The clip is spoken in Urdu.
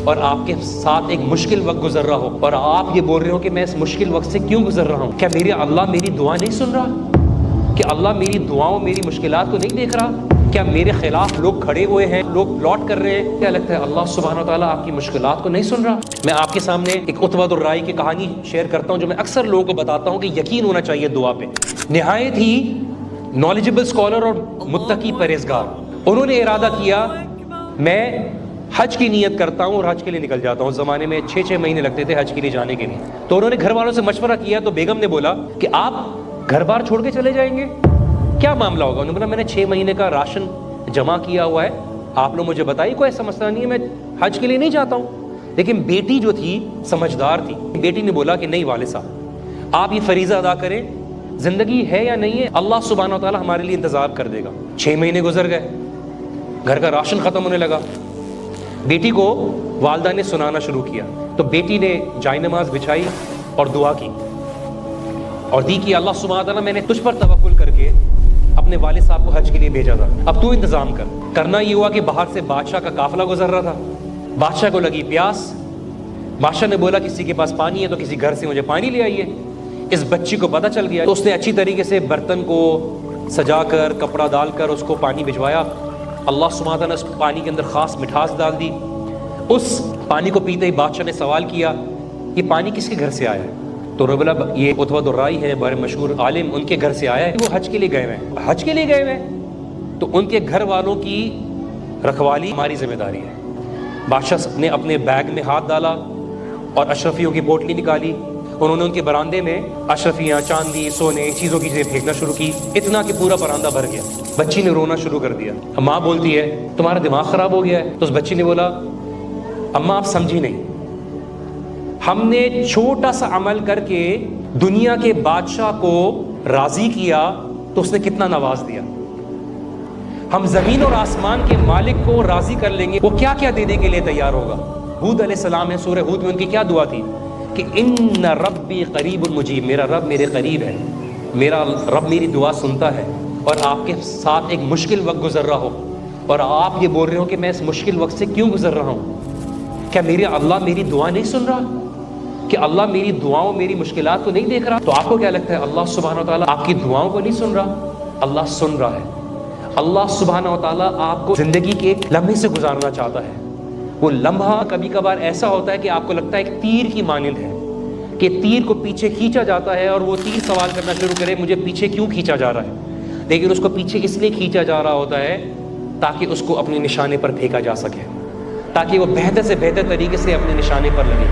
اور آپ کے ساتھ ایک مشکل وقت گزر رہا ہو اور آپ یہ بول رہے ہو کہ میں اس مشکل وقت سے کیوں گزر رہا ہوں، کیا میرے اللہ میری دعا نہیں سن رہا؟ کہ اللہ میری دعاؤں میری مشکلات کو نہیں دیکھ رہا؟ کیا میرے خلاف لوگ کھڑے ہوئے ہیں، لوگ پلاٹ کر رہے ہیں؟ کیا لگتا ہے اللہ سبحانہ وتعالیٰ آپ کی مشکلات کو نہیں سن رہا؟ میں آپ کے سامنے ایک عتبہ الرائی کی کہانی شیئر کرتا ہوں جو میں اکثر لوگوں کو بتاتا ہوں کہ یقین ہونا چاہیے دعا پہ۔ نہایت ہی نالجبل اسکالر اور متقی پرہیزگار، انہوں نے ارادہ کیا میں حج کی نیت کرتا ہوں اور حج کے لیے نکل جاتا ہوں۔ اس زمانے میں 6 مہینے لگتے تھے حج کے لیے جانے کے لیے۔ تو انہوں نے گھر والوں سے مشورہ کیا تو بیگم نے بولا کہ آپ گھر بار چھوڑ کے چلے جائیں گے، کیا معاملہ ہوگا؟ انہوں نے بولا میں نے 6 مہینے کا راشن جمع کیا ہوا ہے، آپ لوگ مجھے بتائیے، کوئی ایسا مسئلہ نہیں ہے، میں حج کے لیے نہیں جاتا ہوں۔ لیکن بیٹی جو تھی سمجھدار تھی، بیٹی نے بولا کہ نہیں والد صاحب آپ یہ فریضہ ادا کریں، زندگی ہے یا نہیں ہے اللہ سبحانہ و تعالیٰ ہمارے لیے انتظام کر دے گا۔ 6 مہینے گزر گئے، گھر کا راشن ختم ہونے لگا، بیٹی کو والدہ نے سنانا شروع کیا تو بیٹی نے جائے نماز بچھائی اور دعا کی اور دی کہ اللہ سبحانہ وتعالیٰ میں نے تجھ پر توکل کر کے اپنے والد صاحب کو حج کے لیے بھیجا تھا، اب تو انتظام کر۔ کرنا یہ ہوا کہ باہر سے بادشاہ کا قافلہ گزر رہا تھا، بادشاہ کو لگی پیاس، بادشاہ نے بولا کسی کے پاس پانی ہے تو کسی گھر سے مجھے پانی لے آئیے۔ اس بچی کو پتہ چل گیا تو اس نے اچھی طریقے سے برتن کو سجا کر کپڑا ڈال کر اس کو پانی بھجوایا۔ اللہ سبحانہ وتعالیٰ نے اس پانی کے اندر خاص مٹھاس ڈال دی۔ اس پانی کو پیتے ہی بادشاہ نے سوال کیا یہ پانی کس کے گھر سے آیا ہے؟ تو بولا یہ عتبہ الرائی ہے، بڑے مشہور عالم، ان کے گھر سے آیا ہے، وہ حج کے لیے گئے ہوئے ہیں۔ حج کے لیے گئے ہوئے ہیں تو ان کے گھر والوں کی رکھوالی ہماری ذمہ داری ہے۔ بادشاہ نے اپنے بیگ میں ہاتھ ڈالا اور اشرفیوں کی بوٹلی نکالی، انہوں نے ان کے برآمدے میں اشرفیاں، چاندی، سونے، چیزوں کی چیزیں پھینکنا شروع کی، اتنا کہ پورا برآمدہ بھر گیا۔ بچی نے رونا شروع کر دیا۔ ماں بولتی ہے تمہارا دماغ خراب ہو گیا ہے؟ تو اس بچی نے بولا اماں آپ سمجھی نہیں، ہم نے چھوٹا سا عمل کر کے دنیا کے بادشاہ کو راضی کیا تو اس نے کتنا نواز دیا، ہم زمین اور آسمان کے مالک کو راضی کر لیں گے، وہ کیا کیا دینے کے لیے تیار ہوگا۔ ہود علیہ السلام ہے، سورہ ہود میں ان کی کیا دعا تھی کہ ان ربی قریب مجیب، میرا رب میرے قریب ہے، میرا رب میری دعا سنتا ہے۔ اور آپ کے ساتھ ایک مشکل وقت گزر رہا ہو اور آپ یہ بول رہے ہو کہ میں اس مشکل وقت سے کیوں گزر رہا ہوں، کیا میرے اللہ میری دعا نہیں سن رہا؟ کہ اللہ میری دعاؤں میری مشکلات کو نہیں دیکھ رہا؟ تو آپ کو کیا لگتا ہے اللہ سبحانہ وتعالیٰ آپ کی دعاؤں کو نہیں سن رہا؟ اللہ سن رہا ہے۔ اللہ سبحانہ وتعالیٰ آپ کو زندگی کے ایک لمحے سے گزارنا چاہتا ہے۔ وہ لمحہ کبھی کبھار ایسا ہوتا ہے کہ آپ کو لگتا ہے ایک تیر کی مانند ہے کہ تیر کو پیچھے کھینچا جاتا ہے اور وہ تیر سوال کرنا شروع کرے مجھے پیچھے کیوں کھینچا جا رہا ہے، لیکن اس کو پیچھے اس لیے کھینچا جا رہا ہوتا ہے تاکہ اس کو اپنے نشانے پر پھینکا جا سکے، تاکہ وہ بہتر سے بہتر طریقے سے اپنے نشانے پر لگے۔